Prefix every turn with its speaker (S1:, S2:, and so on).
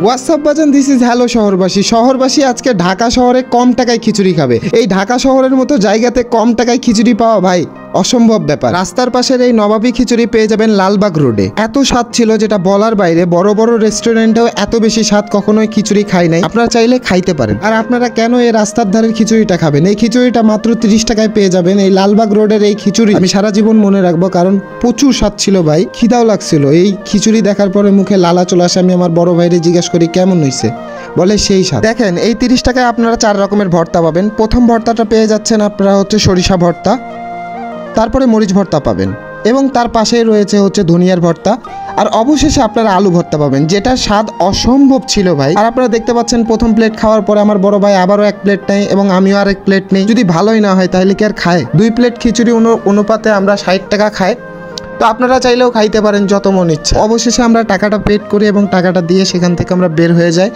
S1: WhatsApp বাজান, this is hello শহরবাসী। শহরবাসী আজকে ঢাকা শহরে কম টাকায় খিচুড়ি খাবে। এই ঢাকা শহরের মতো জায়গাতে কম টাকায় খিচুড়ি পাওয়া ভাই অসম্ভব ব্যাপার। রাস্তার পাশের এই নবাবী খিচুড়ি পেয়ে যাবেন লালবাগ রোডে। এত স্বাদ ছিল যেটা বলার বাইরে। বড় বড় রেস্টুরেন্টেও এত বেশি স্বাদ কখনোই খিচুড়ি খাই নাই। আপনারা চাইলে খাইতে পারেন। আর আপনারা কেন এই রাস্তার ধারের খিচুড়িটা খাবেন? এই খিচুড়িটা মাত্র 30 টাকায় পেয়ে যাবেন। এই লালবাগ রোডের এই খিচুড়ি আমি সারা জীবন মনে রাখবো, কারণ প্রচুর স্বাদ ছিল ভাই। খিদাও লাগছিল। এই খিচুড়ি দেখার পরে মুখে লালা চলে আসে। আমি আমার বড় ভাইরে জিজ্ঞেস করি কেমন হয়েছে, বলে সেই স্বাদ। দেখেন, এই 30 টাকায় আপনারা 4 রকমের ভর্তা পাবেন। প্রথম ভর্তাটা পেয়ে যাচ্ছেন আপনারা হচ্ছে সরিষা ভর্তা, তারপরে মরিচ ভর্তা পাবেন, এবং তার পাশেই রয়েছে হচ্ছে ধনিয়ার ভর্তা, আর অবশেষে আপনারা আলু ভর্তা পাবেন, যেটা স্বাদ অসম্ভব ছিল ভাই। আর আপনারা দেখতে পাচ্ছেন প্রথম প্লেট খাওয়ার পরে আমার বড় ভাই আবারও 1 প্লেট নেই এবং আমিও আর 1 প্লেট নেই। যদি ভালোই না হয় তাহলে কি আর খায়? 2 প্লেট খিচুড়ি অনুপাতে আমরা 60 টাকা খাই। তো আপনারা চাইলেও খাইতে পারেন যত মন ইচ্ছে। অবশেষে আমরা টাকাটা পেড করি এবং টাকাটা দিয়ে সেখান থেকে আমরা বের হয়ে যাই।